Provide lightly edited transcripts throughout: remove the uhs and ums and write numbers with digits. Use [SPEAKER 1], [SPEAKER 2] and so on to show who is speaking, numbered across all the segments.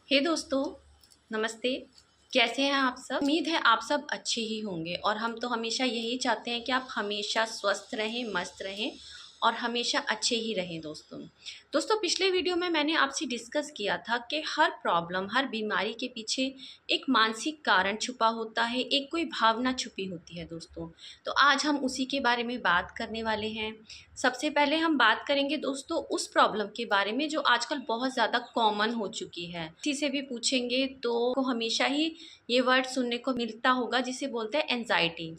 [SPEAKER 1] हे दोस्तों, नमस्ते। कैसे हैं आप सब? उम्मीद है आप सब अच्छे ही होंगे और हम तो हमेशा यही चाहते हैं कि आप हमेशा स्वस्थ रहें, मस्त रहें और हमेशा अच्छे ही रहें। दोस्तों पिछले वीडियो में मैंने आपसे डिस्कस किया था कि हर प्रॉब्लम, हर बीमारी के पीछे एक मानसिक कारण छुपा होता है, एक कोई भावना छुपी होती है दोस्तों। तो आज हम उसी के बारे में बात करने वाले हैं। सबसे पहले हम बात करेंगे दोस्तों उस प्रॉब्लम के बारे में जो आजकल बहुत ज़्यादा कॉमन हो चुकी है। किसी से भी पूछेंगे तो हमेशा ही ये वर्ड सुनने को मिलता होगा जिसे बोलते हैं एंजाइटी।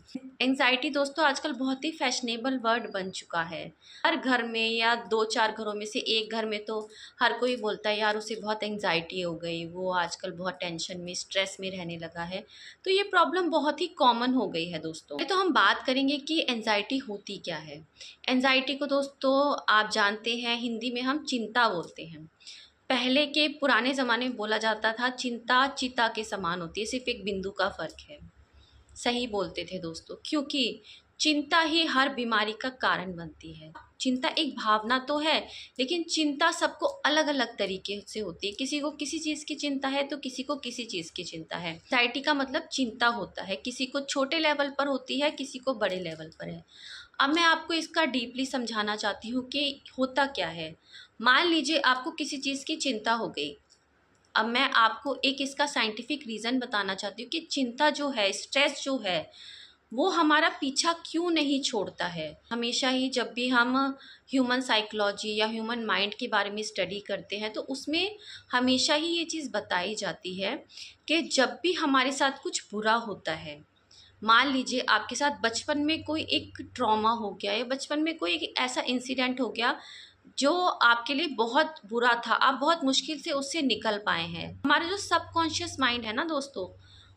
[SPEAKER 1] एंजाइटी दोस्तों आजकल बहुत ही फैशनेबल वर्ड बन चुका है। हर घर में या दो चार घरों में से एक घर में तो हर कोई बोलता है यार उसे बहुत एंजाइटी हो गई, वो आजकल बहुत टेंशन में, स्ट्रेस में रहने लगा है। तो ये प्रॉब्लम बहुत ही कॉमन हो गई है दोस्तों। तो हम बात करेंगे कि एंजाइटी होती क्या है। एंजाइटी को दोस्तों आप जानते हैं, हिंदी में हम चिंता बोलते हैं। पहले के पुराने ज़माने में बोला जाता था चिंता चिता के समान होती है, सिर्फ एक बिंदु का फ़र्क है। सही बोलते थे दोस्तों, क्योंकि चिंता ही हर बीमारी का कारण बनती है। चिंता एक भावना तो है, लेकिन चिंता सबको अलग अलग तरीके से होती है। किसी को किसी चीज़ की चिंता है तो किसी को किसी चीज़ की चिंता है। एंजाइटी का मतलब चिंता होता है, किसी को छोटे लेवल पर होती है, किसी को बड़े लेवल पर है। अब मैं आपको इसका डीपली समझाना चाहती हूँ कि होता क्या है। मान लीजिए आपको किसी चीज़ की चिंता हो गई। अब मैं आपको एक इसका साइंटिफिक रीज़न बताना चाहती हूँ कि चिंता जो है, स्ट्रेस जो है, वो हमारा पीछा क्यों नहीं छोड़ता है। हमेशा ही जब भी हम ह्यूमन साइकोलॉजी या ह्यूमन माइंड के बारे में स्टडी करते हैं तो उसमें हमेशा ही ये चीज़ बताई जाती है कि जब भी हमारे साथ कुछ बुरा होता है, मान लीजिए आपके साथ बचपन में कोई एक ट्रॉमा हो गया या बचपन में कोई एक ऐसा इंसिडेंट हो गया जो आपके लिए बहुत बुरा था, आप बहुत मुश्किल से उससे निकल पाए हैं। हमारा जो सबकॉन्शियस माइंड है ना दोस्तों,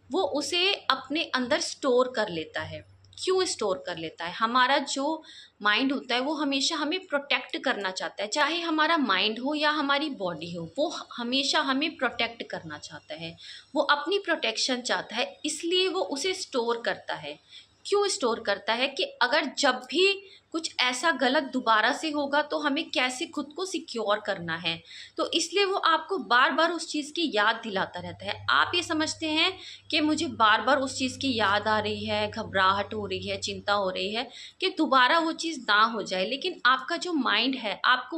[SPEAKER 1] वो उसे अपने अंदर स्टोर कर लेता है। क्यों स्टोर कर लेता है? हमारा जो माइंड होता है वो हमेशा हमें प्रोटेक्ट करना चाहता है। चाहे हमारा माइंड हो या हमारी बॉडी हो, वो हमेशा हमें प्रोटेक्ट करना चाहता है। वो अपनी प्रोटेक्शन चाहता है, इसलिए वो उसे स्टोर करता है। क्यों स्टोर करता है? कि अगर जब भी कुछ ऐसा गलत दोबारा से होगा तो हमें कैसे खुद को सिक्योर करना है। तो इसलिए वो आपको बार बार उस चीज़ की याद दिलाता रहता है। आप ये समझते हैं कि मुझे बार बार उस चीज़ की याद आ रही है, घबराहट हो रही है, चिंता हो रही है कि दोबारा वो चीज़ ना हो जाए, लेकिन आपका जो माइंड है आपको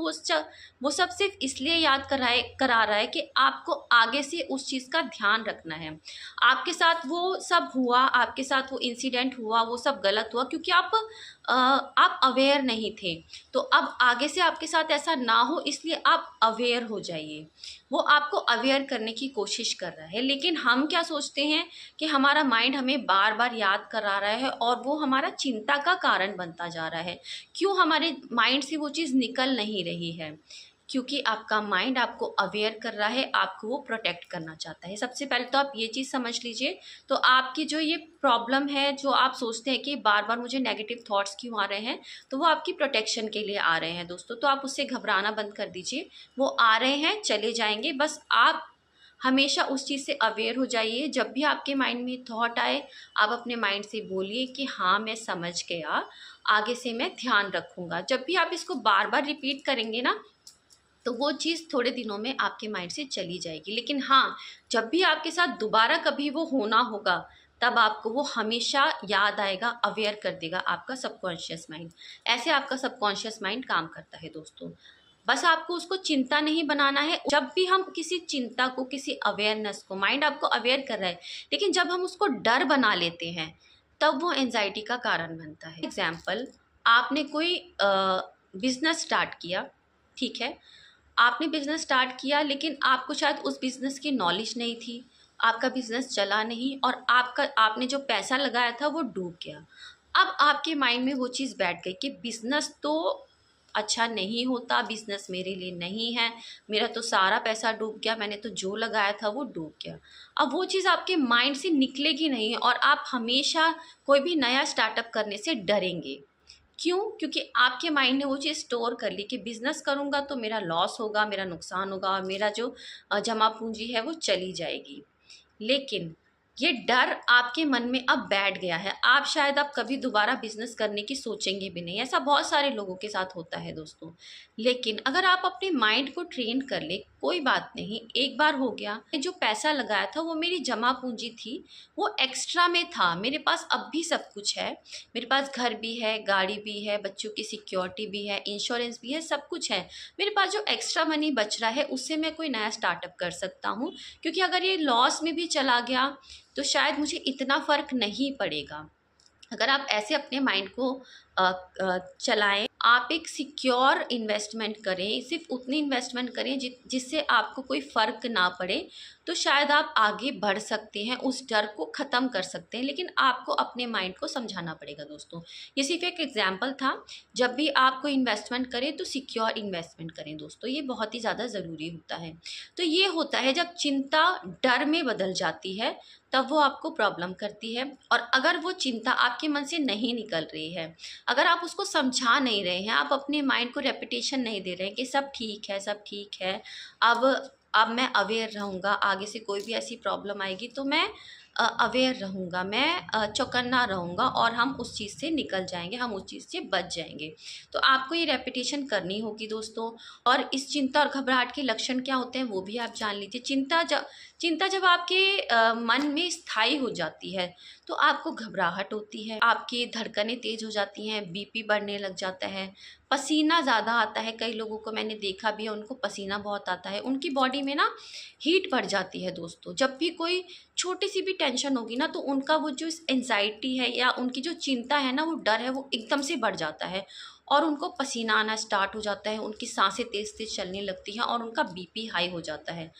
[SPEAKER 1] वो सब सिर्फ इसलिए याद करा रहा है कि आपको आगे से उस चीज़ का ध्यान रखना है। आपके साथ वो सब हुआ, आपके साथ वो इंसिडेंट हुआ, वो सब गलत हुआ क्योंकि आप अवेयर नहीं थे। तो अब आगे से आपके साथ ऐसा ना हो इसलिए आप अवेयर हो जाइए। वो आपको अवेयर करने की कोशिश कर रहा है, लेकिन हम क्या सोचते हैं कि हमारा माइंड हमें बार बार याद करा रहा है और वो हमारा चिंता का कारण बनता जा रहा है। क्यों हमारे माइंड से वो चीज़ निकल नहीं रही है? क्योंकि आपका माइंड आपको अवेयर कर रहा है, आपको वो प्रोटेक्ट करना चाहता है। सबसे पहले तो आप ये चीज़ समझ लीजिए। तो आपकी जो ये प्रॉब्लम है, जो आप सोचते हैं कि बार बार मुझे नेगेटिव थॉट्स क्यों आ रहे हैं, तो वो आपकी प्रोटेक्शन के लिए आ रहे हैं दोस्तों। तो आप उससे घबराना बंद कर दीजिए। वो आ रहे हैं, चले जाएंगे, बस आप हमेशा उस चीज़ से अवेयर हो जाइए। जब भी आपके माइंड में थॉट आए, आप अपने माइंड से बोलिए कि हाँ मैं समझ गया, आगे से मैं ध्यान रखूँगा। जब भी आप इसको बार बार रिपीट करेंगे ना, तो वो चीज़ थोड़े दिनों में आपके माइंड से चली जाएगी। लेकिन हाँ, जब भी आपके साथ दोबारा कभी वो होना होगा, तब आपको वो हमेशा याद आएगा, अवेयर कर देगा आपका सबकॉन्शियस माइंड। ऐसे आपका सबकॉन्शियस माइंड काम करता है दोस्तों। बस आपको उसको चिंता नहीं बनाना है। जब भी हम किसी चिंता को, किसी अवेयरनेस को, माइंड आपको अवेयर कर रहा है, लेकिन जब हम उसको डर बना लेते हैं, तब वो एंजाइटी का कारण बनता है। एग्जाम्पल, आपने कोई बिजनेस स्टार्ट किया, ठीक है, आपने बिज़नेस स्टार्ट किया लेकिन आपको शायद उस बिज़नेस की नॉलेज नहीं थी, आपका बिज़नेस चला नहीं और आपने जो पैसा लगाया था वो डूब गया। अब आपके माइंड में वो चीज़ बैठ गई कि बिज़नेस तो अच्छा नहीं होता, बिज़नेस मेरे लिए नहीं है, मेरा तो सारा पैसा डूब गया, मैंने तो जो लगाया था वो डूब गया। अब वो चीज़ आपके माइंड से निकलेगी नहीं और आप हमेशा कोई भी नया स्टार्टअप करने से डरेंगे। क्यों? क्योंकि आपके माइंड ने वो चीज़ स्टोर कर ली कि बिज़नेस करूँगा तो मेरा लॉस होगा, मेरा नुकसान होगा और मेरा जो जमा पूँजी है वो चली जाएगी। लेकिन ये डर आपके मन में अब बैठ गया है। आप शायद अब कभी दोबारा बिजनेस करने की सोचेंगे भी नहीं। ऐसा बहुत सारे लोगों के साथ होता है दोस्तों। लेकिन अगर आप अपने माइंड को ट्रेन कर ले, कोई बात नहीं, एक बार हो गया। जो पैसा लगाया था वो मेरी जमा पूंजी थी, वो एक्स्ट्रा में था। मेरे पास अब भी सब कुछ है, मेरे पास घर भी है, गाड़ी भी है, बच्चों की सिक्योरिटी भी है, इंश्योरेंस भी है, सब कुछ है। मेरे पास जो एक्स्ट्रा मनी बच रहा है उससे मैं कोई नया स्टार्टअप कर सकता हूँ, क्योंकि अगर ये लॉस में भी चला गया तो शायद मुझे इतना फ़र्क नहीं पड़ेगा। अगर आप ऐसे अपने माइंड को चलाएं, आप एक सिक्योर इन्वेस्टमेंट करें, सिर्फ उतनी इन्वेस्टमेंट करें जिससे आपको कोई फ़र्क ना पड़े, तो शायद आप आगे बढ़ सकते हैं, उस डर को ख़त्म कर सकते हैं। लेकिन आपको अपने माइंड को समझाना पड़ेगा दोस्तों। ये सिर्फ एक एग्जांपल था। जब भी आप कोई इन्वेस्टमेंट करें तो सिक्योर इन्वेस्टमेंट करें दोस्तों, ये बहुत ही ज़्यादा ज़रूरी होता है। तो ये होता है जब चिंता डर में बदल जाती है, तब वो आपको प्रॉब्लम करती है। और अगर वो चिंता आपके मन से नहीं निकल रही है, अगर आप उसको समझा नहीं रहे हैं, आप अपने माइंड को रेपिटेशन नहीं दे रहे हैं कि सब ठीक है, सब ठीक है, अब मैं अवेयर रहूँगा, आगे से कोई भी ऐसी प्रॉब्लम आएगी तो मैं अवेयर रहूँगा, मैं चौकन्ना रहूँगा और हम उस चीज़ से निकल जाएंगे, हम उस चीज़ से बच जाएंगे। तो आपको ये रेपिटेशन करनी होगी दोस्तों। और इस चिंता और घबराहट के लक्षण क्या होते हैं वो भी आप जान लीजिए। चिंता जब आपके मन में स्थायी हो जाती है तो आपको घबराहट होती है, आपकी धड़कनें तेज हो जाती हैं, बीपी बढ़ने लग जाता है, पसीना ज़्यादा आता है। कई लोगों को मैंने देखा भी है, उनको पसीना बहुत आता है, उनकी बॉडी में ना हीट बढ़ जाती है दोस्तों। जब भी कोई छोटी सी भी टेंशन होगी ना तो उनका वो जो एंजाइटी है या उनकी जो चिंता है ना, वो डर है, वो एकदम से बढ़ जाता है और उनको पसीना आना स्टार्ट हो जाता है, उनकी सांसें तेज़ तेज़ चलने लगती हैं और उनका बीपी हाई हो जाता है।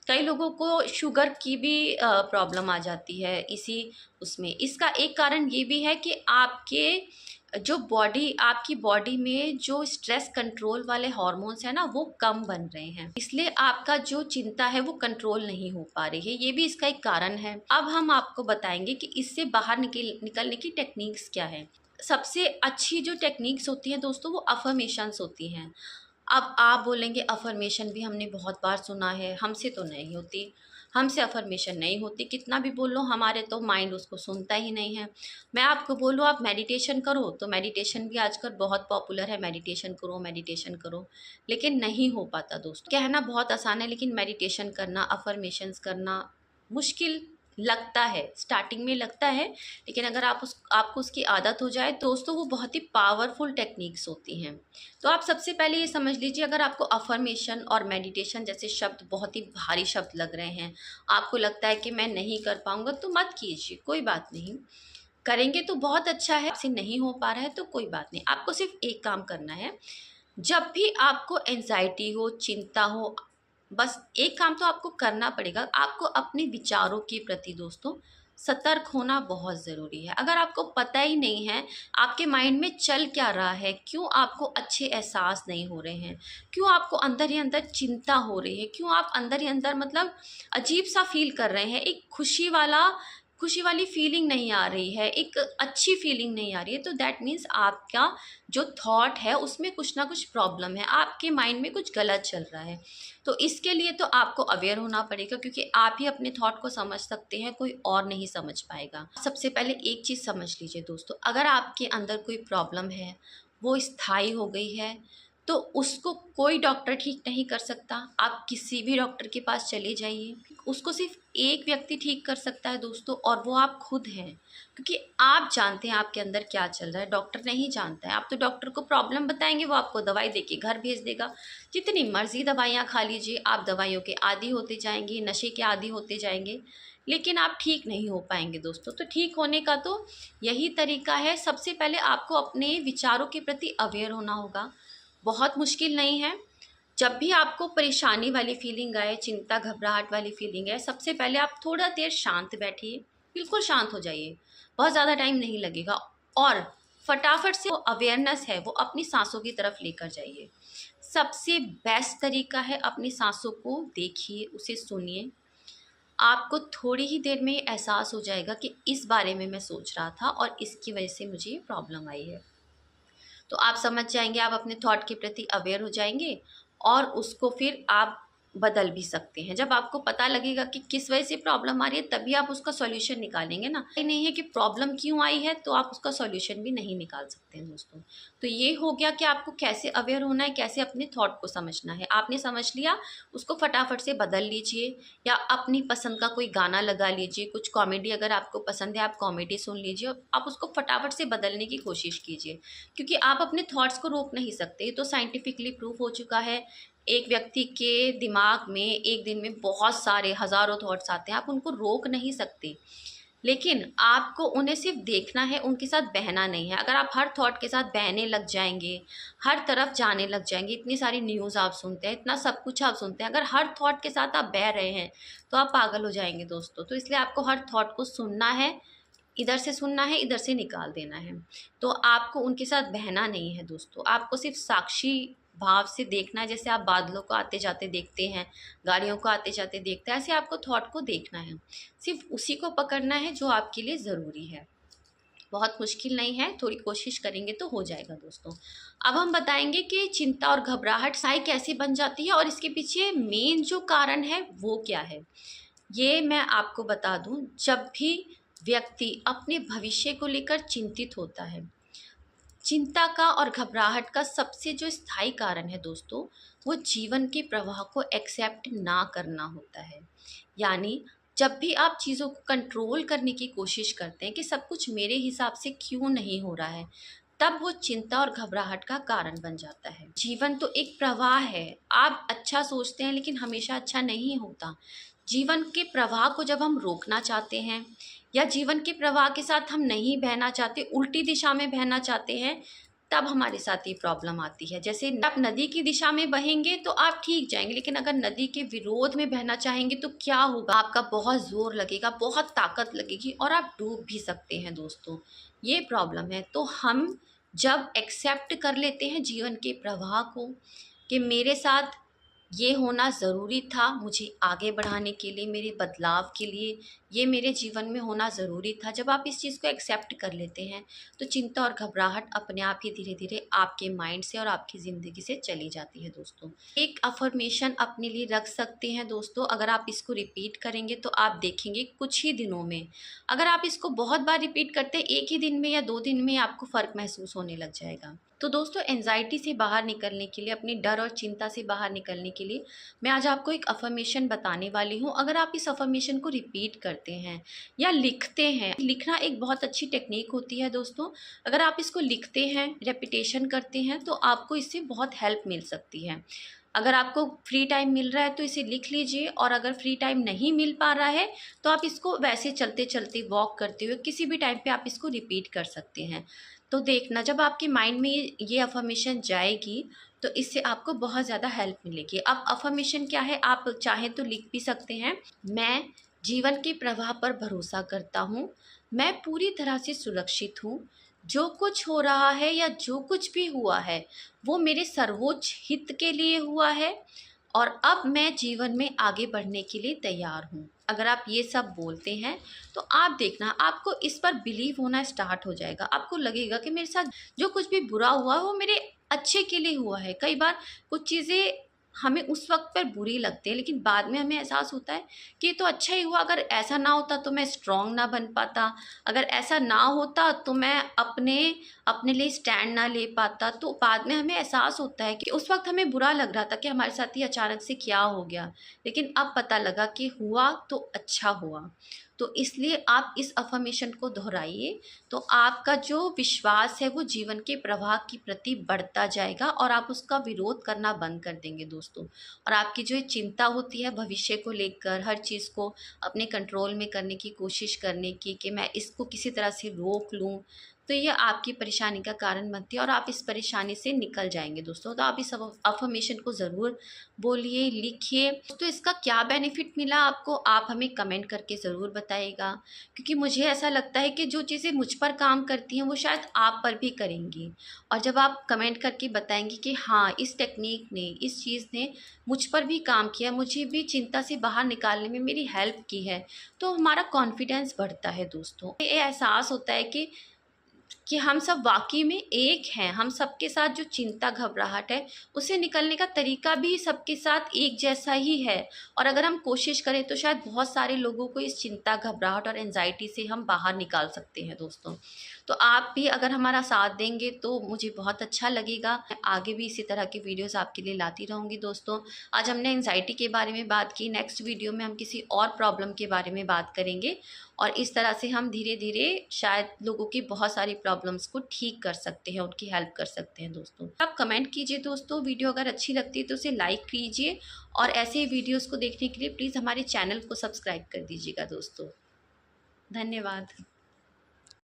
[SPEAKER 1] कई लोगों को शुगर की भी प्रॉब्लम आ जाती है इसी उसमें। इसका एक कारण ये भी है कि आपकी बॉडी में जो स्ट्रेस कंट्रोल वाले हार्मोन्स हैं ना, वो कम बन रहे हैं, इसलिए आपका जो चिंता है वो कंट्रोल नहीं हो पा रही है। ये भी इसका एक कारण है। अब हम आपको बताएंगे कि इससे बाहर निकलने की टेक्निक्स क्या है। सबसे अच्छी जो टेक्निक्स होती हैं दोस्तों, वो अफर्मेशंस होती हैं। अब आप बोलेंगे अफर्मेशन भी हमने बहुत बार सुना है, हमसे तो नहीं होती, हमसे अफर्मेशन नहीं होती, कितना भी बोल लो हमारे तो माइंड उसको सुनता ही नहीं है। मैं आपको बोलूँ आप मेडिटेशन करो, तो मेडिटेशन भी आजकल बहुत पॉपुलर है, मेडिटेशन करो, मेडिटेशन करो, लेकिन नहीं हो पाता दोस्तों। कहना बहुत आसान है लेकिन मेडिटेशन करना, अफर्मेशंस करना मुश्किल लगता है, स्टार्टिंग में लगता है, लेकिन अगर आपको उसकी आदत हो जाए दोस्तों, वो बहुत ही पावरफुल टेक्निक्स होती हैं। तो आप सबसे पहले ये समझ लीजिए, अगर आपको अफर्मेशन और मेडिटेशन जैसे शब्द बहुत ही भारी शब्द लग रहे हैं, आपको लगता है कि मैं नहीं कर पाऊंगा, तो मत कीजिए, कोई बात नहीं। करेंगे तो बहुत अच्छा है, आपसे नहीं हो पा रहा है तो कोई बात नहीं। आपको सिर्फ एक काम करना है, जब भी आपको एंजाइटी हो, चिंता हो, बस एक काम तो आपको करना पड़ेगा। आपको अपने विचारों के प्रति दोस्तों सतर्क होना बहुत ज़रूरी है। अगर आपको पता ही नहीं है आपके माइंड में चल क्या रहा है, क्यों आपको अच्छे एहसास नहीं हो रहे हैं, क्यों आपको अंदर ही अंदर चिंता हो रही है, क्यों आप अंदर ही अंदर मतलब अजीब सा फील कर रहे हैं, एक खुशी वाली फीलिंग नहीं आ रही है, एक अच्छी फीलिंग नहीं आ रही है, तो दैट मीन्स आपका जो थॉट है उसमें कुछ ना कुछ प्रॉब्लम है, आपके माइंड में कुछ गलत चल रहा है। तो इसके लिए तो आपको अवेयर होना पड़ेगा, क्योंकि आप ही अपने थॉट को समझ सकते हैं, कोई और नहीं समझ पाएगा। सबसे पहले एक चीज़ समझ लीजिए दोस्तों, अगर आपके अंदर कोई प्रॉब्लम है, वो स्थायी हो गई है, तो उसको कोई डॉक्टर ठीक नहीं कर सकता। आप किसी भी डॉक्टर के पास चले जाइए, उसको सिर्फ एक व्यक्ति ठीक कर सकता है दोस्तों, और वो आप खुद हैं, क्योंकि आप जानते हैं आपके अंदर क्या चल रहा है, डॉक्टर नहीं जानता है। आप तो डॉक्टर को प्रॉब्लम बताएंगे, वो आपको दवाई देके घर भेज देगा। जितनी मर्जी दवाइयाँ खा लीजिए, आप दवाइयों के आदी होते जाएंगे, नशे के आदी होते जाएंगे, लेकिन आप ठीक नहीं हो पाएंगे दोस्तों। तो ठीक होने का तो यही तरीका है, सबसे पहले आपको अपने विचारों के प्रति अवेयर होना होगा। बहुत मुश्किल नहीं है। जब भी आपको परेशानी वाली फीलिंग आए, चिंता घबराहट वाली फीलिंग है, सबसे पहले आप थोड़ा देर शांत बैठिए, बिल्कुल शांत हो जाइए, बहुत ज़्यादा टाइम नहीं लगेगा, और फटाफट से वो अवेयरनेस है वो अपनी सांसों की तरफ लेकर जाइए। सबसे बेस्ट तरीका है, अपनी सांसों को देखिए, उसे सुनिए, आपको थोड़ी ही देर में एहसास हो जाएगा कि इस बारे में मैं सोच रहा था और इसकी वजह से मुझे ये प्रॉब्लम आई है। तो आप समझ जाएंगे, आप अपने थॉट के प्रति अवेयर हो जाएंगे और उसको फिर आप बदल भी सकते हैं। जब आपको पता लगेगा कि किस वजह से प्रॉब्लम आ रही है, तभी आप उसका सॉल्यूशन निकालेंगे ना। ये नहीं है कि प्रॉब्लम क्यों आई है तो आप उसका सॉल्यूशन भी नहीं निकाल सकते हैं दोस्तों। तो ये हो गया कि आपको कैसे अवेयर होना है, कैसे अपने थॉट को समझना है। आपने समझ लिया, उसको फटाफट से बदल लीजिए, या अपनी पसंद का कोई गाना लगा लीजिए, कुछ कॉमेडी अगर आपको पसंद है आप कॉमेडी सुन लीजिए, और आप उसको फटाफट से बदलने की कोशिश कीजिए, क्योंकि आप अपने थॉट्स को रोक नहीं सकते। ये तो साइंटिफिकली प्रूफ हो चुका है। एक व्यक्ति के दिमाग में एक दिन में बहुत सारे हज़ारों थॉट्स आते हैं, आप उनको रोक नहीं सकते, लेकिन आपको उन्हें सिर्फ देखना है, उनके साथ बहना नहीं है। अगर आप हर थॉट के साथ बहने लग जाएंगे, हर तरफ जाने लग जाएंगे, इतनी सारी न्यूज़ आप सुनते हैं, इतना सब कुछ आप सुनते हैं, अगर हर थॉट के साथ आप बह रहे हैं तो आप पागल हो जाएंगे दोस्तों। तो इसलिए आपको हर थॉट को सुनना है, इधर से सुनना है, इधर से निकाल देना है। तो आपको उनके साथ बहना नहीं है दोस्तों, आपको सिर्फ साक्षी भाव से देखना है। जैसे आप बादलों को आते जाते देखते हैं, गाड़ियों को आते जाते देखते हैं, ऐसे आपको थॉट को देखना है, सिर्फ उसी को पकड़ना है जो आपके लिए ज़रूरी है। बहुत मुश्किल नहीं है, थोड़ी कोशिश करेंगे तो हो जाएगा दोस्तों। अब हम बताएंगे कि चिंता और घबराहट साई कैसे बन जाती है और इसके पीछे मेन जो कारण है वो क्या है। ये मैं आपको बता दूं, जब भी व्यक्ति अपने भविष्य को लेकर चिंतित होता है, चिंता का और घबराहट का सबसे जो स्थायी कारण है दोस्तों, वो जीवन के प्रवाह को एक्सेप्ट ना करना होता है। यानी जब भी आप चीज़ों को कंट्रोल करने की कोशिश करते हैं कि सब कुछ मेरे हिसाब से क्यों नहीं हो रहा है, तब वो चिंता और घबराहट का कारण बन जाता है। जीवन तो एक प्रवाह है, आप अच्छा सोचते हैं लेकिन हमेशा अच्छा नहीं होता। जीवन के प्रवाह को जब हम रोकना चाहते हैं, या जीवन के प्रवाह के साथ हम नहीं बहना चाहते, उल्टी दिशा में बहना चाहते हैं, तब हमारे साथ ये प्रॉब्लम आती है। जैसे आप नदी की दिशा में बहेंगे तो आप ठीक जाएंगे, लेकिन अगर नदी के विरोध में बहना चाहेंगे तो क्या होगा, आपका बहुत जोर लगेगा, बहुत ताकत लगेगी और आप डूब भी सकते हैं दोस्तों। ये प्रॉब्लम है। तो हम जब एक्सेप्ट कर लेते हैं जीवन के प्रवाह को कि मेरे साथ ये होना ज़रूरी था, मुझे आगे बढ़ाने के लिए, मेरे बदलाव के लिए, ये मेरे जीवन में होना ज़रूरी था। जब आप इस चीज़ को एक्सेप्ट कर लेते हैं तो चिंता और घबराहट अपने आप ही धीरे धीरे आपके माइंड से और आपकी ज़िंदगी से चली जाती है दोस्तों। एक अफर्मेशन अपने लिए रख सकते हैं दोस्तों, अगर आप इसको रिपीट करेंगे तो आप देखेंगे कुछ ही दिनों में, अगर आप इसको बहुत बार रिपीट करते हैं, एक ही दिन में या 2 दिन में आपको फ़र्क महसूस होने लग जाएगा। तो दोस्तों, एंजाइटी से बाहर निकलने के लिए, अपनी डर और चिंता से बाहर निकलने के लिए मैं आज आपको एक अफर्मेशन बताने वाली हूँ। अगर आप इस अफर्मेशन को रिपीट करते हैं या लिखते हैं, लिखना एक बहुत अच्छी टेक्निक होती है दोस्तों। अगर आप इसको लिखते हैं, रेपिटेशन करते हैं, तो आपको इससे बहुत हेल्प मिल सकती है। अगर आपको फ्री टाइम मिल रहा है तो इसे लिख लीजिए, और अगर फ्री टाइम नहीं मिल पा रहा है तो आप इसको वैसे चलते चलते, वॉक करते हुए, किसी भी टाइम पे आप इसको रिपीट कर सकते हैं। तो देखना, जब आपके माइंड में ये अफर्मेशन जाएगी तो इससे आपको बहुत ज़्यादा हेल्प मिलेगी। अब अफर्मेशन क्या है, आप चाहें तो लिख भी सकते हैं। मैं जीवन के प्रवाह पर भरोसा करता हूँ, मैं पूरी तरह से सुरक्षित हूँ, जो कुछ हो रहा है या जो कुछ भी हुआ है वो मेरे सर्वोच्च हित के लिए हुआ है, और अब मैं जीवन में आगे बढ़ने के लिए तैयार हूँ। अगर आप ये सब बोलते हैं तो आप देखना, आपको इस पर बिलीव होना स्टार्ट हो जाएगा। आपको लगेगा कि मेरे साथ जो कुछ भी बुरा हुआ है वो मेरे अच्छे के लिए हुआ है। कई बार कुछ चीज़ें हमें उस वक्त पर बुरी लगती है, लेकिन बाद में हमें एहसास होता है कि ये तो अच्छा ही हुआ, अगर ऐसा ना होता तो मैं स्ट्रांग ना बन पाता, अगर ऐसा ना होता तो मैं अपने अपने लिए स्टैंड ना ले पाता। तो बाद में हमें एहसास होता है कि उस वक्त हमें बुरा लग रहा था कि हमारे साथ ही अचानक से क्या हो गया, लेकिन अब पता लगा कि हुआ तो अच्छा हुआ। तो इसलिए आप इस अफर्मेशन को दोहराइए, तो आपका जो विश्वास है वो जीवन के प्रवाह के प्रति बढ़ता जाएगा, और आप उसका विरोध करना बंद कर देंगे दोस्तों। और आपकी जो ये चिंता होती है भविष्य को लेकर, हर चीज़ को अपने कंट्रोल में करने की कोशिश करने की, कि मैं इसको किसी तरह से रोक लूँ, तो ये आपकी परेशानी का कारण बनती है और आप इस परेशानी से निकल जाएंगे दोस्तों। तो आप इस अफर्मेशन को ज़रूर बोलिए, लिखिए। तो इसका क्या बेनिफिट मिला आपको, आप हमें कमेंट करके ज़रूर बताइएगा, क्योंकि मुझे ऐसा लगता है कि जो चीज़ें मुझ पर काम करती हैं वो शायद आप पर भी करेंगी। और जब आप कमेंट करके बताएंगे कि हाँ, इस टेक्निक ने, इस चीज़ ने मुझ पर भी काम किया, मुझे भी चिंता से बाहर निकालने में मेरी हेल्प की है, तो हमारा कॉन्फिडेंस बढ़ता है दोस्तों। ये एहसास होता है कि कि हम सब वाकई में एक हैं। हम सबके साथ जो चिंता घबराहट है उससे निकलने का तरीका भी सबके साथ एक जैसा ही है, और अगर हम कोशिश करें तो शायद बहुत सारे लोगों को इस चिंता घबराहट और एंजाइटी से हम बाहर निकाल सकते हैं दोस्तों। तो आप भी अगर हमारा साथ देंगे तो मुझे बहुत अच्छा लगेगा। मैं आगे भी इसी तरह की वीडियोस आपके लिए लाती रहूँगी दोस्तों। आज हमने एंजाइटी के बारे में बात की, नेक्स्ट वीडियो में हम किसी और प्रॉब्लम के बारे में बात करेंगे, और इस तरह से हम धीरे धीरे शायद लोगों की बहुत सारी प्रॉब्लम्स को ठीक कर सकते हैं, उनकी हेल्प कर सकते हैं दोस्तों। आप कमेंट कीजिए दोस्तों, वीडियो अगर अच्छी लगती है तो उसे लाइक कीजिए, और ऐसे वीडियोस को देखने के लिए प्लीज़ हमारे चैनल को सब्सक्राइब कर दीजिएगा दोस्तों। धन्यवाद।